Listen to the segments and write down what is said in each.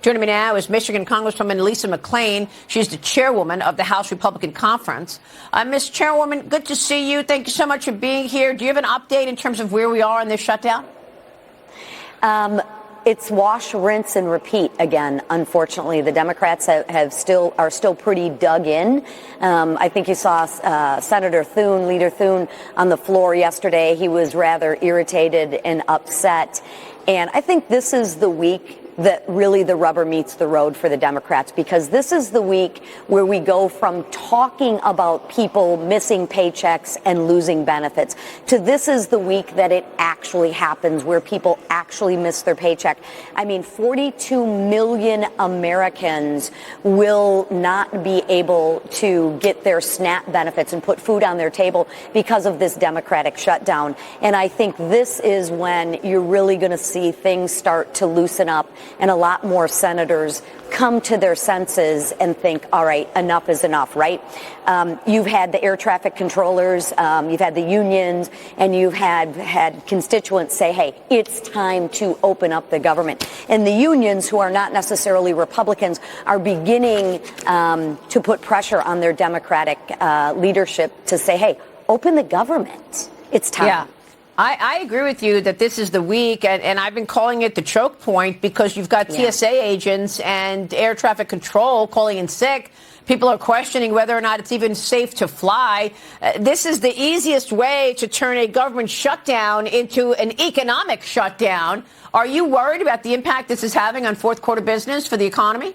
Joining me now is Michigan Congresswoman Lisa McClain. She's the chairwoman of the House Republican Conference. Ms. Chairwoman, good to see you. Thank you so much for being here. Do you have an update in terms of where we are in this shutdown? It's wash, rinse, and repeat again. Unfortunately, the Democrats are still pretty dug in. I think you saw Senator Thune, Leader Thune, on the floor yesterday. He was rather irritated and upset. And I think this is the week that really the rubber meets the road for the Democrats, because this is the week where we go from talking about people missing paychecks and losing benefits to this is the week that it actually happens, where people actually miss their paycheck. I mean, 42 million Americans will not be able to get their SNAP benefits and put food on their table because of this Democratic shutdown. And I think this is when you're really going to see things start to loosen up and a lot more senators come to their senses and think, all right, enough is enough, right? You've had the air traffic controllers, you've had the unions, and you've had constituents say, hey, it's time to open up the government. And the unions, who are not necessarily Republicans, are beginning to put pressure on their Democratic leadership to say, hey, open the government. It's time. Yeah. I agree with you that this is the week, and I've been calling it the choke point, because you've got TSA agents and air traffic control calling in sick. People are questioning whether or not it's even safe to fly. This is the easiest way to turn a government shutdown into an economic shutdown. Are you worried about the impact this is having on fourth quarter business for the economy?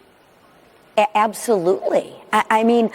Absolutely. I mean,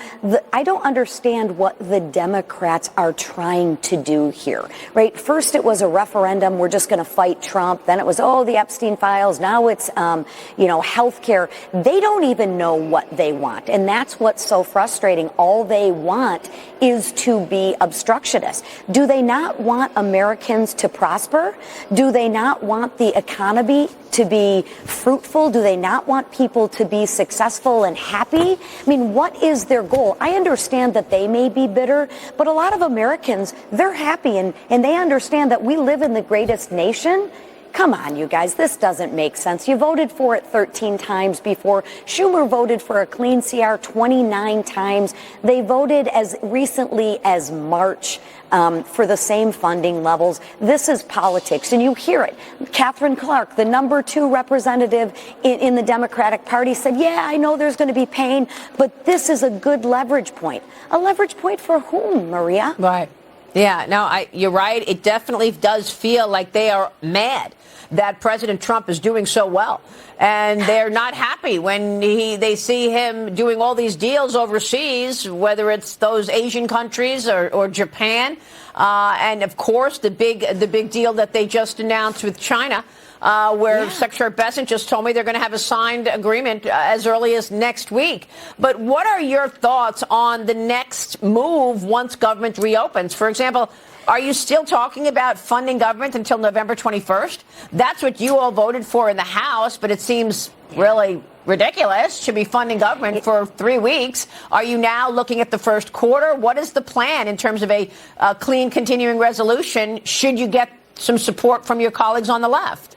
I don't understand what the Democrats are trying to do here, right? First, it was a referendum. We're just going to fight Trump. Then it was, the Epstein files. Now it's, health care. They don't even know what they want. And that's what's so frustrating. All they want is to be obstructionists. Do they not want Americans to prosper? Do they not want the economy to be fruitful? Do they not want people to be successful and happy? I mean, what is their goal? I understand that they may be bitter, but a lot of Americans, they're happy, and they understand that we live in the greatest nation. Come on, you guys, this doesn't make sense. You voted for it 13 times before. Schumer voted for a clean CR 29 times. They voted as recently as March for the same funding levels. This is politics, and you hear it. Catherine Clark, the number 2 representative in the Democratic Party, said, yeah, I know there's going to be pain, but this is a good leverage point. A leverage point for whom, Maria? Right. Yeah, no, you're right. It definitely does feel like they are mad that President Trump is doing so well. And they're not happy when they see him doing all these deals overseas, whether it's those Asian countries or Japan. And, of course, the big deal that they just announced with China, where Secretary Bessent just told me they're going to have a signed agreement as early as next week. But what are your thoughts on the next move once government reopens? For example, are you still talking about funding government until November 21st? That's what you all voted for in the House, but it seems really ridiculous to be funding government for 3 weeks. Are you now looking at the first quarter? What is the plan in terms of a clean continuing resolution, should you get some support from your colleagues on the left?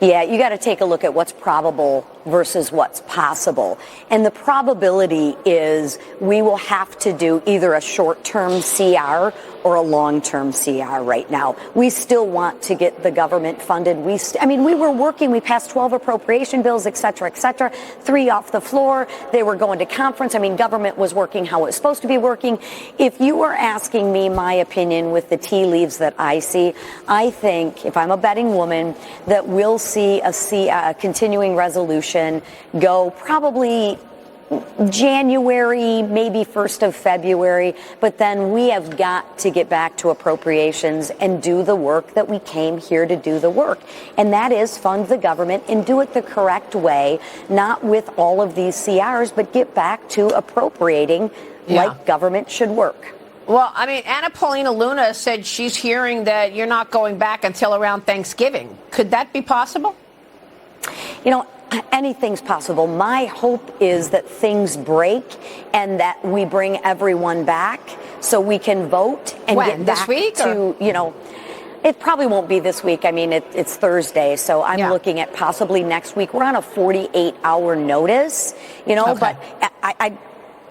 Yeah, you got to take a look at what's probable versus what's possible. And the probability is we will have to do either a short-term CR or a long-term CR right now. We still want to get the government funded. We were working. We passed 12 appropriation bills, et cetera, 3 off the floor. They were going to conference. Government was working how it was supposed to be working. If you were asking me my opinion with the tea leaves that I see, I think, if I'm a betting woman, that we'll see a continuing resolution go probably January, maybe 1st of February, but then we have got to get back to appropriations and do the work that we came here to do the work. And that is fund the government and do it the correct way, not with all of these CRs, but get back to appropriating like government should work. Well, Anna Paulina Luna said she's hearing that you're not going back until around Thanksgiving. Could that be possible? Anything's possible. My hope is that things break and that we bring everyone back so we can vote and get back this week, to, It probably won't be this week. I mean, it's Thursday, so I'm looking at possibly next week. We're on a 48-hour notice, but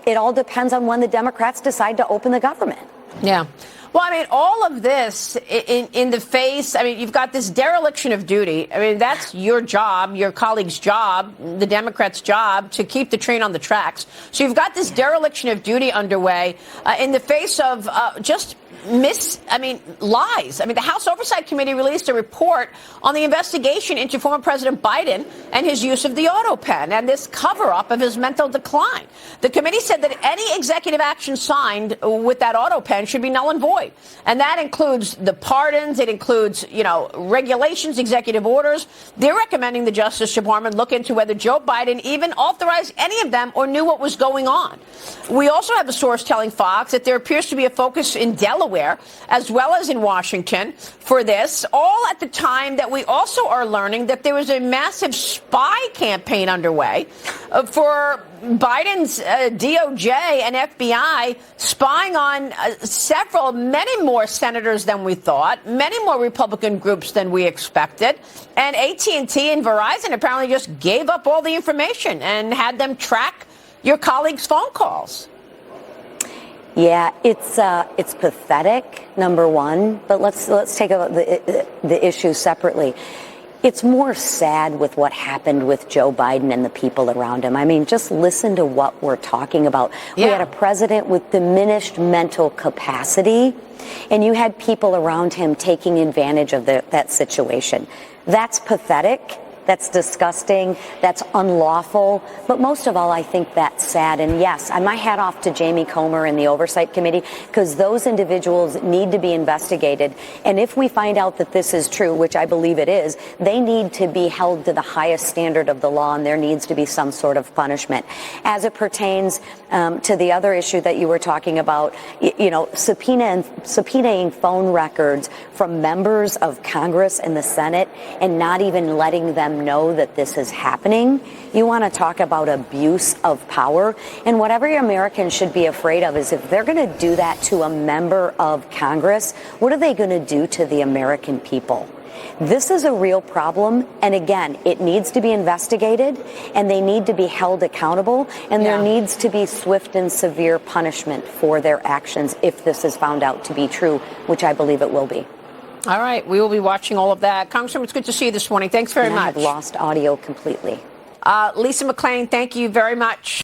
it all depends on when the Democrats decide to open the government. Yeah. Well, I mean, all of this in the face, I mean, you've got this dereliction of duty. I mean, that's your job, your colleague's job, the Democrats' job to keep the train on the tracks. So you've got this dereliction of duty underway in the face of lies. I mean, the House Oversight Committee released a report on the investigation into former President Biden and his use of the auto pen and this cover-up of his mental decline. The committee said that any executive action signed with that auto pen should be null and void. And that includes the pardons. It includes, regulations, executive orders. They're recommending the Justice Department look into whether Joe Biden even authorized any of them or knew what was going on. We also have a source telling Fox that there appears to be a focus in Delaware as well as in Washington for this, all at the time that we also are learning that there was a massive spy campaign underway for Biden's DOJ and FBI spying on many more senators than we thought, many more Republican groups than we expected. And AT&T and Verizon apparently just gave up all the information and had them track your colleagues' phone calls. Yeah, it's pathetic, number one. But let's take the issue separately. It's more sad with what happened with Joe Biden and the people around him. I mean, just listen to what we're talking about. Yeah. We had a president with diminished mental capacity, and you had people around him taking advantage of that situation. That's pathetic. That's disgusting. That's unlawful. But most of all, I think that's sad. And yes, my hat off to Jamie Comer and the Oversight Committee, because those individuals need to be investigated. And if we find out that this is true, which I believe it is, they need to be held to the highest standard of the law, and there needs to be some sort of punishment. As it pertains to the other issue that you were talking about, subpoenaing phone records from members of Congress and the Senate and not even letting them know that this is happening. You want to talk about abuse of power. And what every American should be afraid of is if they're going to do that to a member of Congress, what are they going to do to the American people? This is a real problem. And again, it needs to be investigated and they need to be held accountable. And there needs to be swift and severe punishment for their actions if this is found out to be true, which I believe it will be. All right. We will be watching all of that. Congresswoman, it's good to see you this morning. Thanks very much. I've lost audio completely. Lisa McClain, thank you very much.